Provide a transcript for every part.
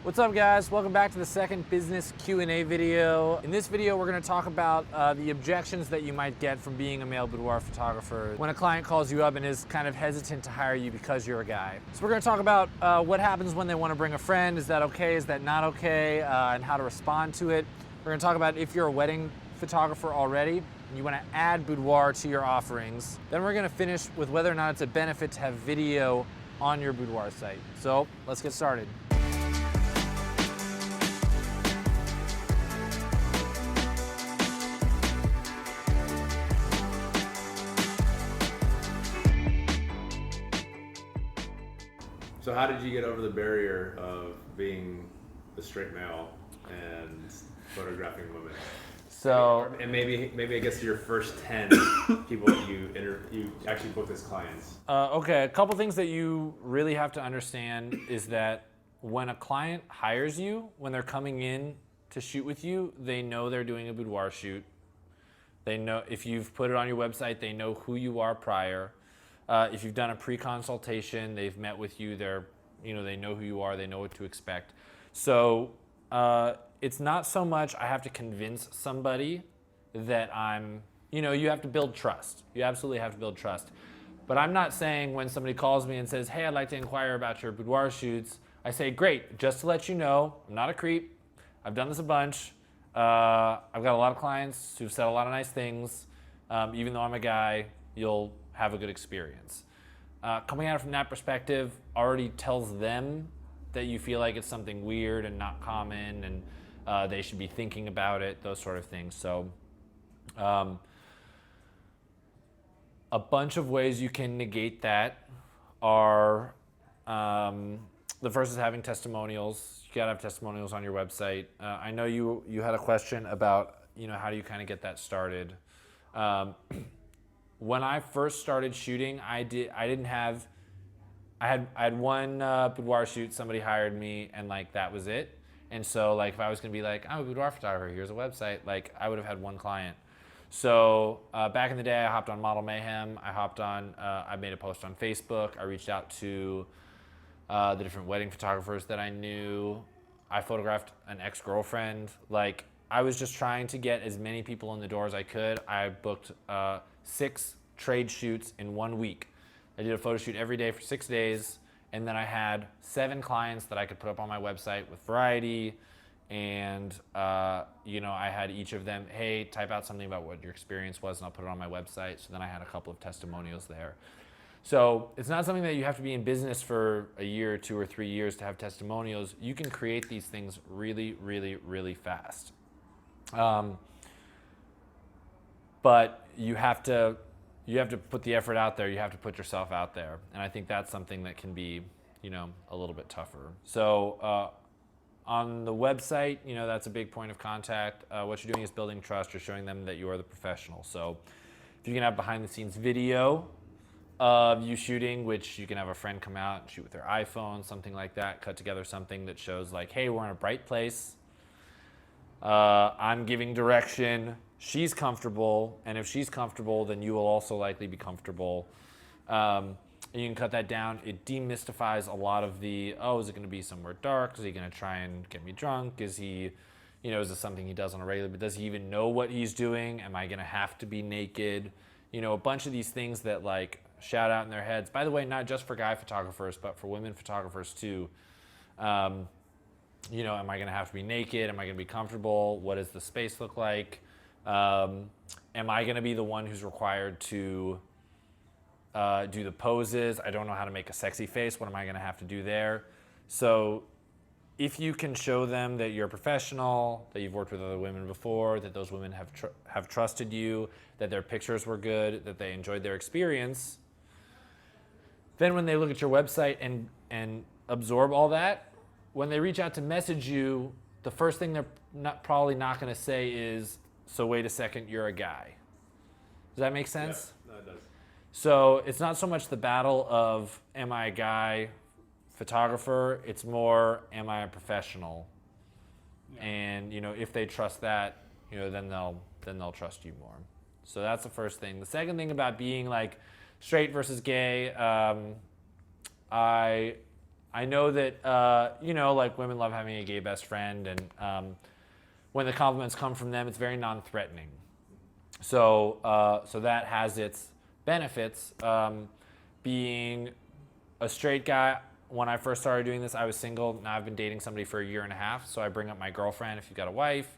What's up, guys? Welcome back to the second business Q&A video. In this video, we're going to talk about the objections that you might get from being a male boudoir photographer when a client calls you up and is kind of hesitant to hire you because you're a guy. So we're going to talk about what happens when they want to bring a friend. Is that okay? Is that not okay? And how to respond to it. We're going to talk about if you're a wedding photographer already and you want to add boudoir to your offerings. Then we're going to finish with whether or not it's a benefit to have video on your boudoir site. So let's get started. So how did you get over the barrier of being a straight male and photographing women? So, And maybe I guess your first 10 people that you actually booked as clients. okay, a couple things that you really have to understand is that when a client hires you, when they're coming in to shoot with you, they know they're doing a boudoir shoot. They know if you've put it on your website, they know who you are prior. If you've done a pre-consultation, they've met with you. They know who you are. They know what to expect. So it's not so much I have to convince somebody that you have to build trust. You absolutely have to build trust. But I'm not saying when somebody calls me and says, "Hey, I'd like to inquire about your boudoir shoots," I say, "Great, just to let you know, I'm not a creep. I've done this a bunch. I've got a lot of clients who've said a lot of nice things. Even though I'm a guy, you'll have a good experience." Coming at it from that perspective already tells them that you feel like it's something weird and not common, and they should be thinking about it, those sort of things. So a bunch of ways you can negate that are, the first is having testimonials. You gotta have testimonials on your website. I know you had a question about, how do you kind of get that started? When I first started shooting, I had one boudoir shoot. Somebody hired me, and that was it. And so if I was gonna be like, "I'm a boudoir photographer, here's a website," I would have had one client. So back in the day, I hopped on Model Mayhem. I made a post on Facebook. I reached out to the different wedding photographers that I knew. I photographed an ex-girlfriend. I was just trying to get as many people in the door as I could. I booked 6 trade shoots in 1 week. I did a photo shoot every day for 6 days, and then I had 7 clients that I could put up on my website with variety. And I had each of them, "Hey, type out something about what your experience was, and I'll put it on my website." So then I had a couple of testimonials there. So it's not something that you have to be in business for a year, 2 or 3 years to have testimonials. You can create these things really, really, really fast. But you have to put the effort out there. You have to put yourself out there. And I think that's something that can be, a little bit tougher. So on the website, that's a big point of contact. What you're doing is building trust. You're showing them that you are the professional. So if you can have behind the scenes video of you shooting, which you can have a friend come out and shoot with their iPhone, something like that, cut together something that shows "Hey, we're in a bright place. I'm giving direction. She's comfortable, and if she's comfortable, then you will also likely be comfortable." And you can cut that down. It demystifies a lot of the, "Oh, is it going to be somewhere dark? Is he going to try and get me drunk? Is he, is this something he does on a regular? But does he even know what he's doing? Am I going to have to be naked?" A bunch of these things that shout out in their heads. By the way, not just for guy photographers, but for women photographers too. Am I going to have to be naked? Am I going to be comfortable? What does the space look like? Am I going to be the one who's required to do the poses? I don't know how to make a sexy face. What am I going to have to do there? So if you can show them that you're a professional, that you've worked with other women before, that those women have trusted you, that their pictures were good, that they enjoyed their experience, then when they look at your website and absorb all that, when they reach out to message you, the first thing they're probably not going to say is, "So wait a second, you're a guy." Does that make sense? Yeah, no, it does. So it's not so much the battle of, am I a guy photographer? It's more, am I a professional? Yeah. And if they trust that, then they'll trust you more. So that's the first thing. The second thing about being straight versus gay, I I know that like women love having a gay best friend, and when the compliments come from them, it's very non-threatening. So that has its benefits. Being a straight guy, when I first started doing this, I was single. Now I've been dating somebody for a year and a half, so I bring up my girlfriend. If you've got a wife,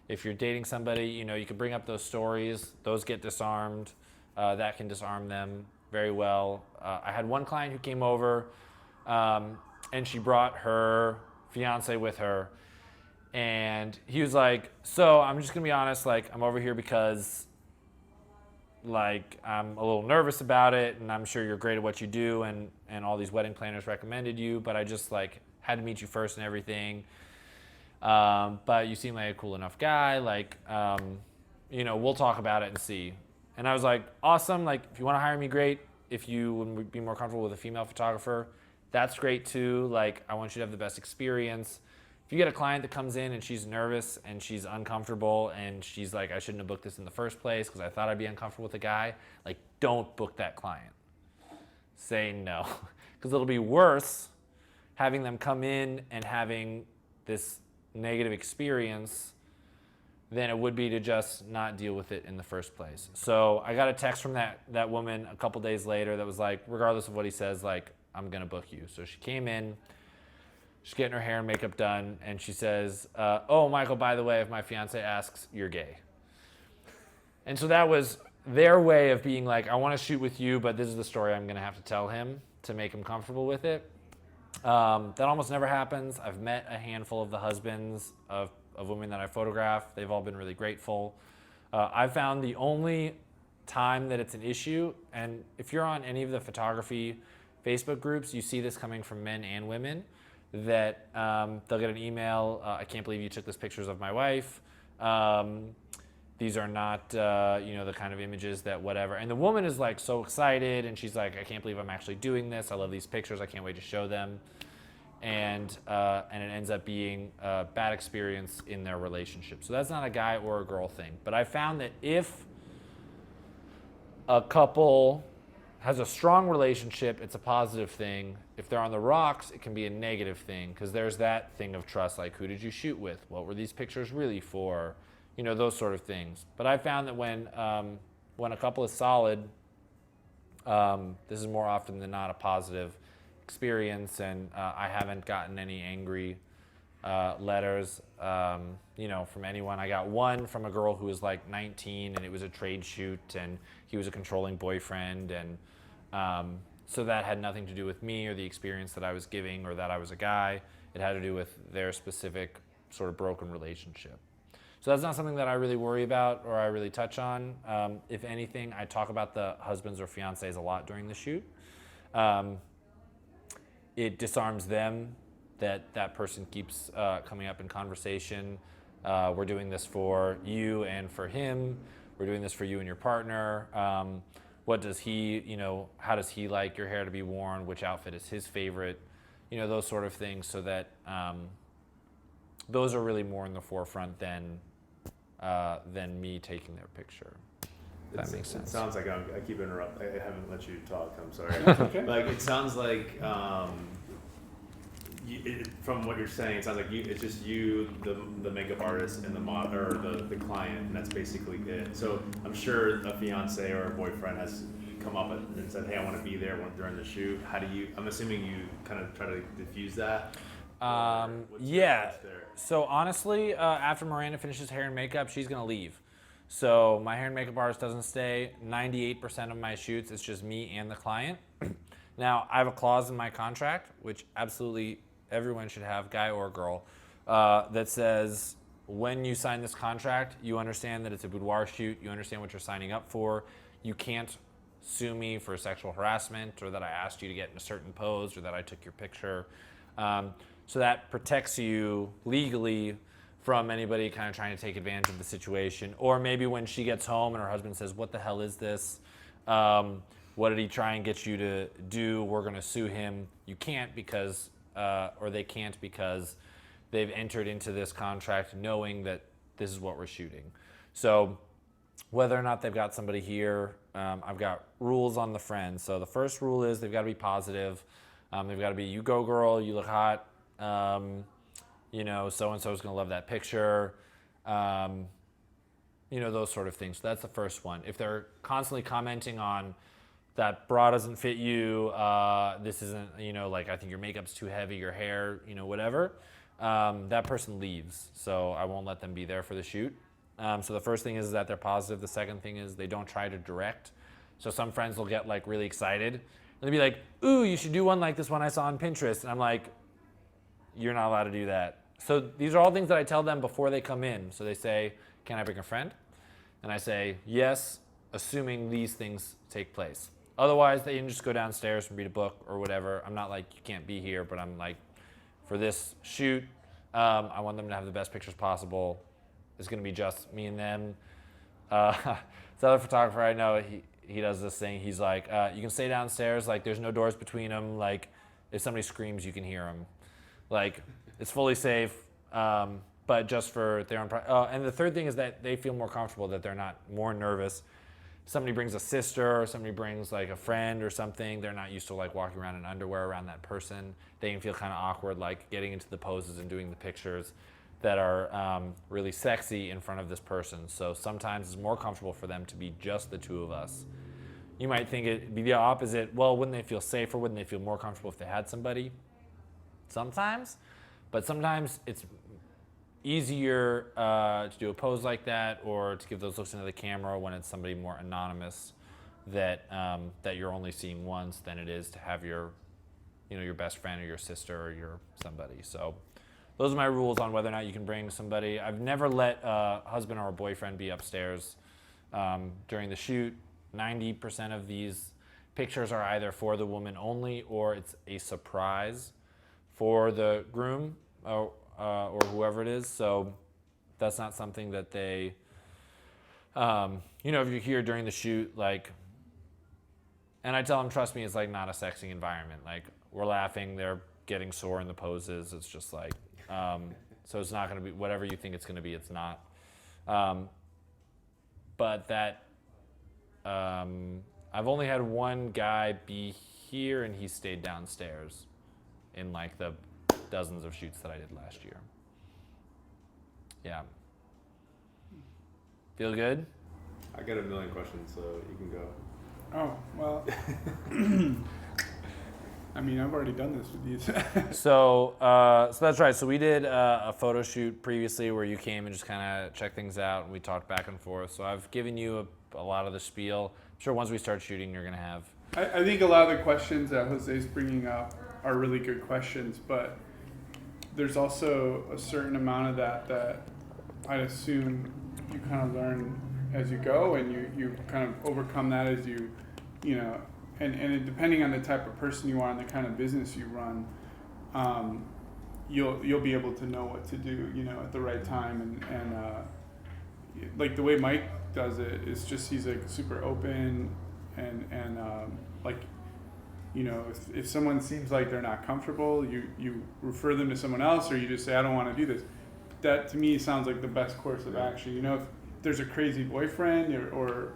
if you're dating somebody, you can bring up those stories. Those get disarmed. That can disarm them very well. I had one client who came over, and she brought her fiance with her. And he was like, so I'm just going to be honest, like, I'm over here because, like, I'm a little nervous about it, and I'm sure you're great at what you do, and all these wedding planners recommended you, but I just, like, had to meet you first and everything. But you seem like a cool enough guy, like, we'll talk about it and see. And I was like, awesome, like, if you want to hire me, great. If you would be more comfortable with a female photographer, that's great too. Like, I want you to have the best experience. If you get a client that comes in and she's nervous and she's uncomfortable and she's like, I shouldn't have booked this in the first place because I thought I'd be uncomfortable with a guy, like, don't book that client. Say no. Because it'll be worse having them come in and having this negative experience than it would be to just not deal with it in the first place. So I got a text from that woman a couple days later that was like, regardless of what he says, like, I'm going to book you. So she came in. She's getting her hair and makeup done, and she says, oh, Michael, by the way, if my fiance asks, you're gay. And so that was their way of being like, I want to shoot with you, but this is the story I'm going to have to tell him to make him comfortable with it. That almost never happens. I've met a handful of the husbands of women that I photograph. They've all been really grateful. I've found the only time that it's an issue, and if you're on any of the photography Facebook groups, you see this coming from men and women, that they'll get an email, I can't believe you took these pictures of my wife. These are not, the kind of images that whatever. And the woman is like so excited, and she's like, I can't believe I'm actually doing this. I love these pictures. I can't wait to show them. And it ends up being a bad experience in their relationship. So that's not a guy or a girl thing. But I found that if a couple has a strong relationship, it's a positive thing. If they're on the rocks, it can be a negative thing, because there's that thing of trust, like, who did you shoot with? What were these pictures really for? Those sort of things. But I found that when a couple is solid, this is more often than not a positive experience, and I haven't gotten any angry letters, from anyone. I got one from a girl who was like 19, and it was a trade shoot, and he was a controlling boyfriend, and so that had nothing to do with me or the experience that I was giving or that I was a guy. It had to do with their specific sort of broken relationship. So that's not something that I really worry about or I really touch on. If anything, I talk about the husbands or fiancés a lot during the shoot. It disarms them that person keeps coming up in conversation. We're doing this for you and for him. We're doing this for you and your partner. What does he, how does he like your hair to be worn? Which outfit is his favorite? Those sort of things, so that those are really more in the forefront than me taking their picture. That makes sense. It sounds like I keep interrupting. I haven't let you talk. I'm sorry. Okay. Like, it sounds like from what you're saying, it sounds like it's just you, the makeup artist, and the mod or the client, and that's basically it. So I'm sure a fiance or a boyfriend has come up and said, "Hey, I want to be there during the shoot." How do you? I'm assuming you kind of try to diffuse that. Yeah. So honestly, after Miranda finishes hair and makeup, she's gonna leave. So my hair and makeup artist doesn't stay. 98% of my shoots, it's just me and the client. Now, I have a clause in my contract, which absolutely everyone should have, guy or girl, that says when you sign this contract, you understand that it's a boudoir shoot. You understand what you're signing up for. You can't sue me for sexual harassment, or that I asked you to get in a certain pose, or that I took your picture. So that protects you legally from anybody kind of trying to take advantage of the situation. Or maybe when she gets home and her husband says, what the hell is this? What did he try and get you to do? We're going to sue him. You can't because, or they can't because they've entered into this contract knowing that this is what we're shooting. So whether or not they've got somebody here, I've got rules on the friends. So the first rule is they've got to be positive. They've got to be, you go girl, you look hot. So and so is going to love that picture. Those sort of things. So that's the first one. If they're constantly commenting on that bra doesn't fit you, this isn't, I think your makeup's too heavy, your hair, whatever, that person leaves. So I won't let them be there for the shoot. So the first thing is that they're positive. The second thing is they don't try to direct. So some friends will get really excited. And they'll be like, ooh, you should do one like this one I saw on Pinterest. And I'm like, you're not allowed to do that. So these are all things that I tell them before they come in. So they say, can I bring a friend? And I say, yes, assuming these things take place. Otherwise, they can just go downstairs and read a book or whatever. I'm not like, you can't be here, but I'm like, for this shoot, I want them to have the best pictures possible. It's going to be just me and them. This other photographer I know, he does this thing. He's like, you can stay downstairs. Like, there's no doors between them. Like, if somebody screams, you can hear them. Like, it's fully safe. But just for their own. And the third thing is that they feel more comfortable, that they're not more nervous. Somebody brings a sister, or somebody brings a friend or something. They're not used to walking around in underwear around that person. They can feel kind of awkward, getting into the poses and doing the pictures that are really sexy in front of this person. So sometimes it's more comfortable for them to be just the two of us. You might think it'd be the opposite. Well, wouldn't they feel safer? Wouldn't they feel more comfortable if they had somebody? Sometimes, but sometimes it's easier to do a pose like that, or to give those looks into the camera when it's somebody more anonymous that you're only seeing once, than it is to have your best friend or your sister or your somebody. So those are my rules on whether or not you can bring somebody. I've never let a husband or a boyfriend be upstairs during the shoot. 90% of these pictures are either for the woman only, or it's a surprise for the groom or whoever it is. So that's not something that they, if you're here during the shoot, and I tell them, trust me, it's not a sexy environment. We're laughing, they're getting sore in the poses. It's just so it's not going to be whatever you think it's going to be. It's not. But that, I've only had one guy be here, and he stayed downstairs in the dozens of shoots that I did last year. Yeah. Feel good? I got a million questions, so you can go. Oh, well, I mean, I've already done this with these. So that's right. So we did a photo shoot previously where you came and just kind of checked things out, and we talked back and forth. So I've given you a lot of the spiel. I'm sure once we start shooting, you're going to have... I think a lot of the questions that Jose's bringing up are really good questions, but there's also a certain amount of that I'd assume you kind of learn as you go, and you kind of overcome that as and depending on the type of person you are and the kind of business you run, you'll be able to know what to do, at the right time, and the way Mike does it is just, he's super open, and if someone seems like they're not comfortable, you refer them to someone else, or you just say, I don't want to do this. That to me sounds like the best course of action. If there's a crazy boyfriend or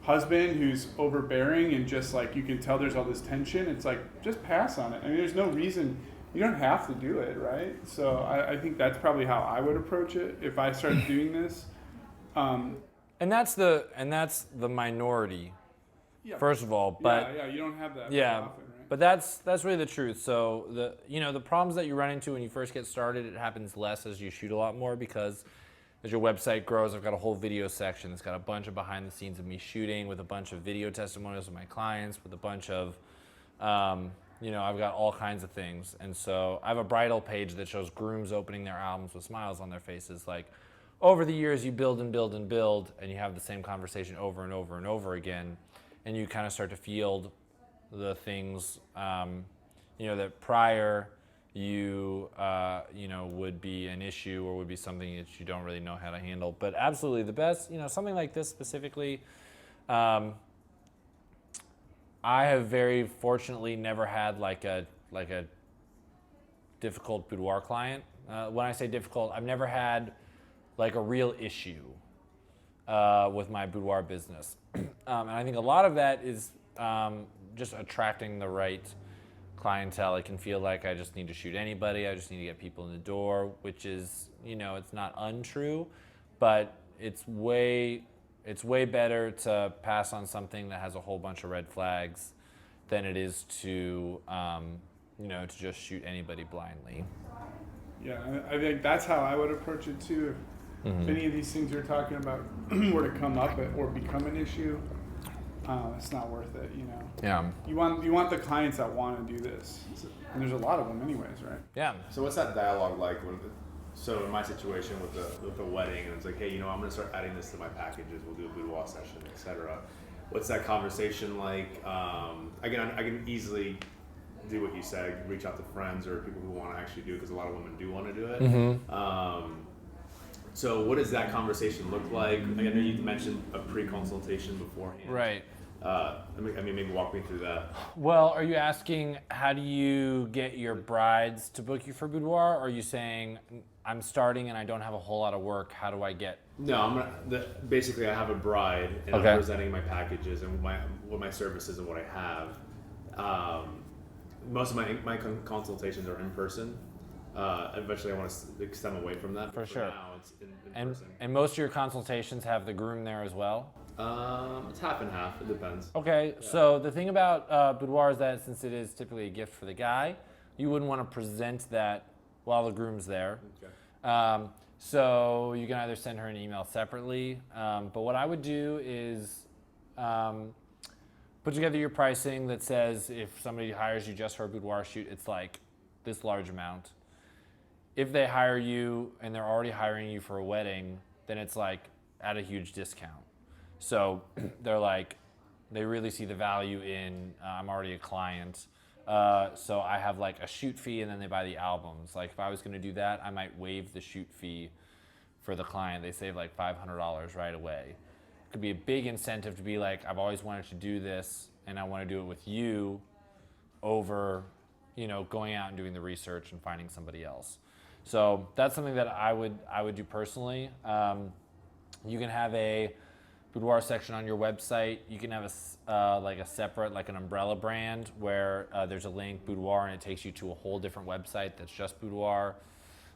husband who's overbearing, and just you can tell there's all this tension, it's just pass on it. I mean, there's no reason, you don't have to do it, right? So I think that's probably how I would approach it if I started doing this. And that's the minority, Yeah. first of all. But yeah, you don't have that yeah, very often, right? but that's really the truth. So the problems that you run into when you first get started, it happens less as you shoot a lot more, because as your website grows, I've got a whole video section that's got a bunch of behind the scenes of me shooting, with a bunch of video testimonials of my clients, with a bunch of, I've got all kinds of things. And so I have a bridal page that shows grooms opening their albums with smiles on their faces. Over the years, you build and build and build, and you have the same conversation over and over and over again, and you kind of start to field the things, that prior you would be an issue, or would be something that you don't really know how to handle. But absolutely the best, something like this specifically, I have very fortunately never had a difficult boudoir client. When I say difficult, I've never had a real issue with my boudoir business. And I think a lot of that is just attracting the right clientele, it can feel like I just need to shoot anybody. I just need to get people in the door, which is, it's not untrue, but it's way better to pass on something that has a whole bunch of red flags than it is to, to just shoot anybody blindly. Yeah, I think that's how I would approach it too. If any of these things you're talking about were to come up or become an issue, it's not worth it, Yeah. You want the clients that want to do this, and there's a lot of them anyways, right? Yeah. So what's that dialogue like so in my situation with the wedding, and it's like, hey, I'm gonna start adding this to my packages. We'll do a boudoir session, etc. What's that conversation like? I can easily do what you said, reach out to friends or people who want to actually do it, because a lot of women do want to do it. So what does that conversation look like? I know you mentioned a pre-consultation beforehand. Right. Maybe walk me through that. Well, are you asking how do you get your brides to book you for boudoir? Or are you saying I'm starting and I don't have a whole lot of work, how do I get? No, basically I have a bride and Okay. I'm presenting my packages and what my services and what I have. Most of my consultations are in person. Eventually I want to extend away from that. For but sure. Now it's in person. And most of your consultations have the groom there as well? It's half and half. It depends. Okay, so the thing about boudoir is that since it is typically a gift for the guy, you wouldn't want to present that while the groom's there. Okay. So you can either send her an email separately, but what I would do is put together your pricing that says if somebody hires you just for a boudoir shoot, it's like this large amount. If they hire you and they're already hiring you for a wedding, then it's like at a huge discount. So they're like, they really see the value in, I'm already a client. So I have like a shoot fee and then they buy the albums. Like if I was gonna do that, I might waive the shoot fee for the client. They save like $500 right away. It could be a big incentive to be like, I've always wanted to do this and I wanna do it with you over, going out and doing the research and finding somebody else. So that's something that I would do personally. You can have a boudoir section on your website. You can have a separate, like an umbrella brand where there's a link boudoir and it takes you to a whole different website that's just boudoir.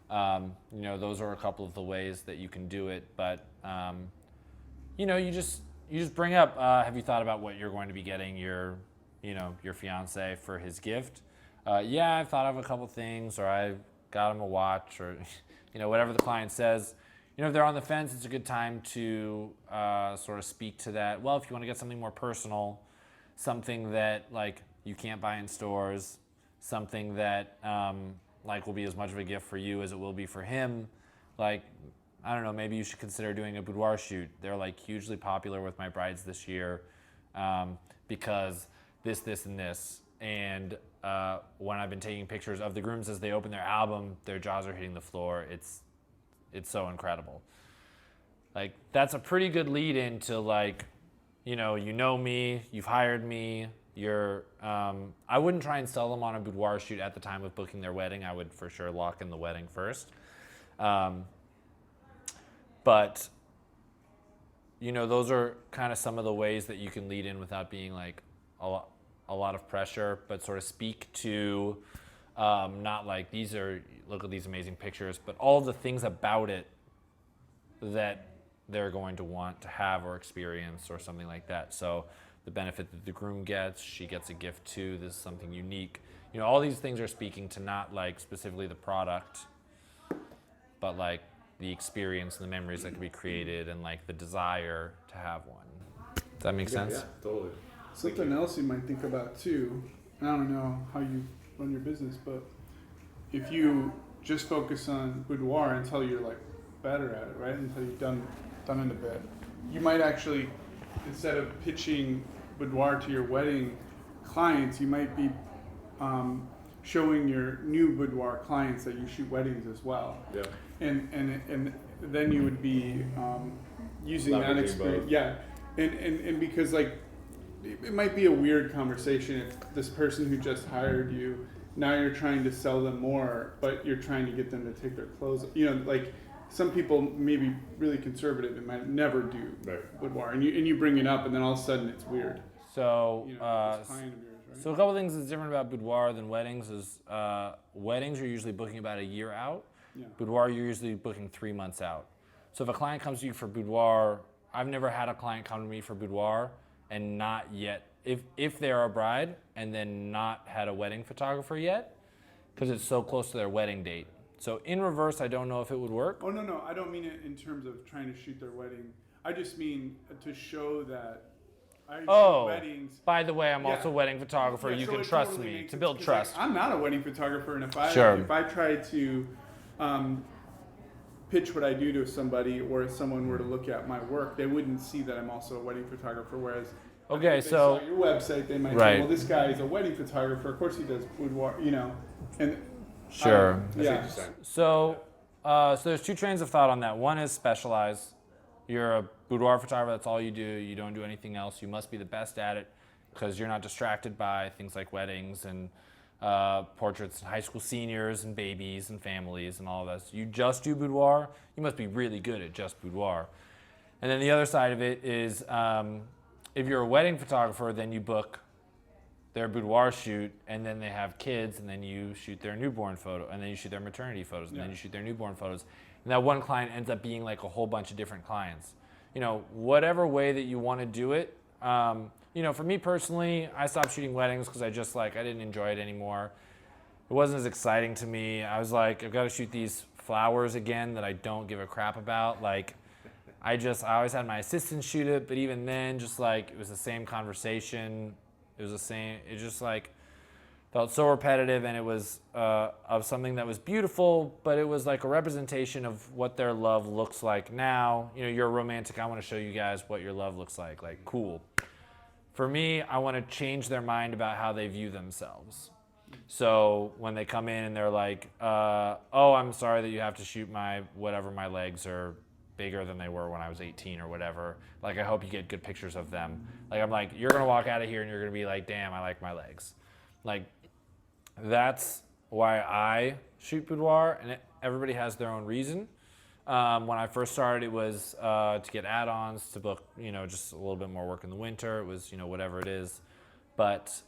Those are a couple of the ways that you can do it. But you just bring up. Have you thought about what you're going to be getting your fiance for his gift? Yeah, I've thought of a couple things, or I got him a watch, or whatever the client says. If they're on the fence, it's a good time to sort of speak to that. Well, if you want to get something more personal, something that like you can't buy in stores, something that will be as much of a gift for you as it will be for him, like, I don't know, maybe you should consider doing a boudoir shoot. They're like hugely popular with my brides this year because this, and this. And when I've been taking pictures of the grooms as they open their album, their jaws are hitting the floor. It's so incredible. Like, that's a pretty good lead into like, you know me, you've hired me, I wouldn't try and sell them on a boudoir shoot at the time of booking their wedding. I would for sure lock in the wedding first. But, those are kind of some of the ways that you can lead in without being like a lot of pressure, but sort of speak to not like look at these amazing pictures, but all the things about it that they're going to want to have or experience or something like that. So the benefit that the groom gets, she gets a gift too, this is something unique. All these things are speaking to not like specifically the product, but like the experience and the memories that can be created and like the desire to have one. Does that make sense? Yeah, totally. Something else you might think about too, I don't know how you run your business, but if you just focus on boudoir until you're like better at it, right? Until you've done it a bit, you might actually, instead of pitching boudoir to your wedding clients, you might be showing your new boudoir clients that you shoot weddings as well. Yeah. And then you would be using that Leveraging experience. both. Yeah. And because like it might be a weird conversation if this person who just hired you, now you're trying to sell them more, but you're trying to get them to take their clothes. Like some people may be really conservative and might never do Right. boudoir, and you bring it up, and then all of a sudden it's weird. So, This client of yours, right? So a couple things that's different about boudoir than weddings is weddings you're usually booking about a year out. Yeah. Boudoir you're usually booking 3 months out. So if a client comes to you for boudoir, I've never had a client come to me for boudoir and not yet, if they're a bride and then not had a wedding photographer yet, because it's so close to their wedding date. So in reverse, I don't know if it would work. Oh, no, I don't mean it in terms of trying to shoot their wedding. I just mean to show that I shoot weddings. By the way, I'm Yeah. also a wedding photographer. Yeah, you so can it trust totally me makes to sense, build 'cause, trust. I'm not a wedding photographer, and if I tried to pitch what I do to somebody, or if someone were to look at my work, they wouldn't see that I'm also a wedding photographer. Whereas, Okay, if they so- saw your website, they might Right. say, "Well, this guy is a wedding photographer. Of course, he does boudoir." And Sure. I see what yeah. you're saying. So there's two trains of thought on that. One is specialize. You're a boudoir photographer. That's all you do. You don't do anything else. You must be the best at it because you're not distracted by things like weddings and portraits and high school seniors and babies and families and all of that. So you just do boudoir. You must be really good at just boudoir. And then the other side of it is if you're a wedding photographer, then you book their boudoir shoot, and then they have kids, and then you shoot their newborn photo, and then you shoot their maternity photos, and then you shoot their newborn photos. And that one client ends up being like a whole bunch of different clients. Whatever way that you want to do it. For me personally, I stopped shooting weddings because I didn't enjoy it anymore. It wasn't as exciting to me. I was like, I've got to shoot these flowers again that I don't give a crap about. I always had my assistant shoot it, but even then, it was the same conversation. It just felt so repetitive, and it was of something that was beautiful, but it was like a representation of what their love looks like now. You're a romantic. I want to show you guys what your love looks like. Cool. For me, I want to change their mind about how they view themselves. So when they come in and they're like, oh, I'm sorry that you have to shoot my legs are bigger than they were when I was 18 or whatever. I hope you get good pictures of them. I'm like, you're going to walk out of here and you're going to be like, damn, I like my legs. That's why I shoot boudoir, and everybody has their own reason. When I first started, it was to get add-ons, to book, just a little bit more work in the winter. It was, whatever it is. But,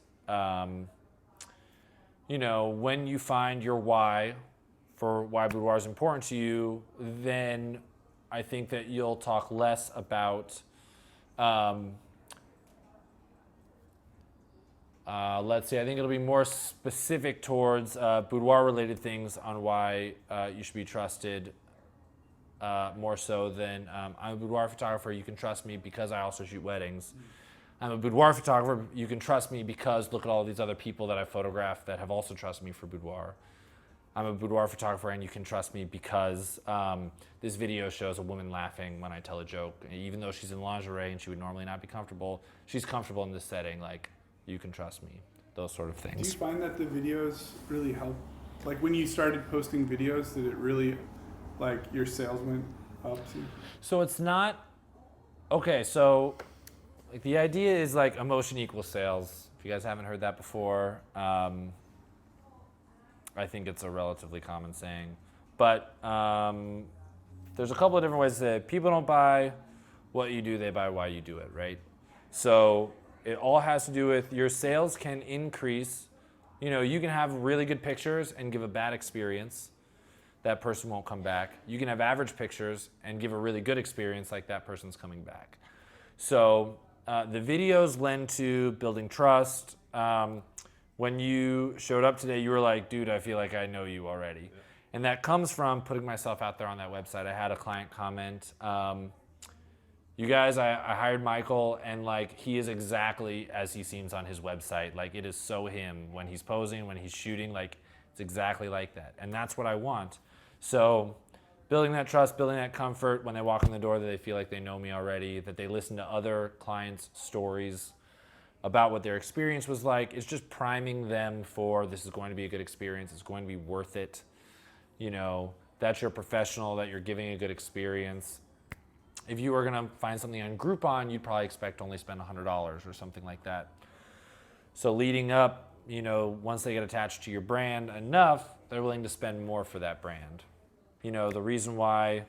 when you find your why for why boudoir is important to you, then I think that you'll talk less about, let's see, I think it'll be more specific towards boudoir-related things on why you should be trusted, more so than I'm a boudoir photographer, you can trust me because I also shoot weddings. I'm a boudoir photographer, you can trust me because look at all these other people that I photographed that have also trusted me for boudoir. I'm a boudoir photographer and you can trust me because this video shows a woman laughing when I tell a joke. Even though she's in lingerie and she would normally not be comfortable, she's comfortable in this setting. You can trust me. Those sort of Do you things. find that the videos really help? When you started posting videos, did it really, your sales went up too? So it's not, okay, so the idea is emotion equals sales. If you guys haven't heard that before, I think it's a relatively common saying. But there's a couple of different ways to say it. People don't buy what you do, they buy why you do it, right? So it all has to do with your sales can increase. You can have really good pictures and give a bad experience. That person won't come back. You can have average pictures and give a really good experience, that person's coming back. So the videos lend to building trust. When you showed up today, you were like, dude, I feel like I know you already. Yeah. And that comes from putting myself out there on that website. I had a client comment, you guys, I hired Michael, and he is exactly as he seems on his website. It is so him. When he's posing, when he's shooting, it's exactly like that. And that's what I want. So building that trust, building that comfort when they walk in the door that they feel like they know me already, that they listen to other clients' stories about what their experience was like. It's just priming them for this is going to be a good experience. It's going to be worth it. That you're a professional, that you're giving a good experience. If you were going to find something on Groupon, you'd probably expect to only spend $100 or something like that. So leading up, once they get attached to your brand enough, they're willing to spend more for that brand. The reason why, I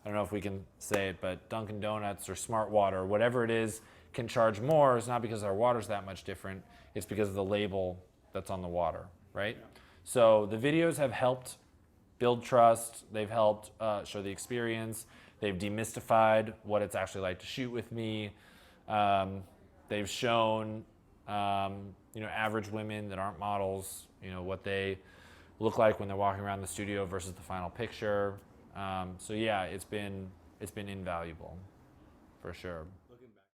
don't know if we can say it, but Dunkin' Donuts or Smart Water, whatever it is, can charge more is not because our water's that much different. It's because of the label that's on the water, right? Yeah. So the videos have helped build trust. They've helped show the experience. They've demystified what it's actually like to shoot with me. They've shown, average women that aren't models, what they look like when they're walking around the studio versus the final picture. So yeah, it's been invaluable, for sure.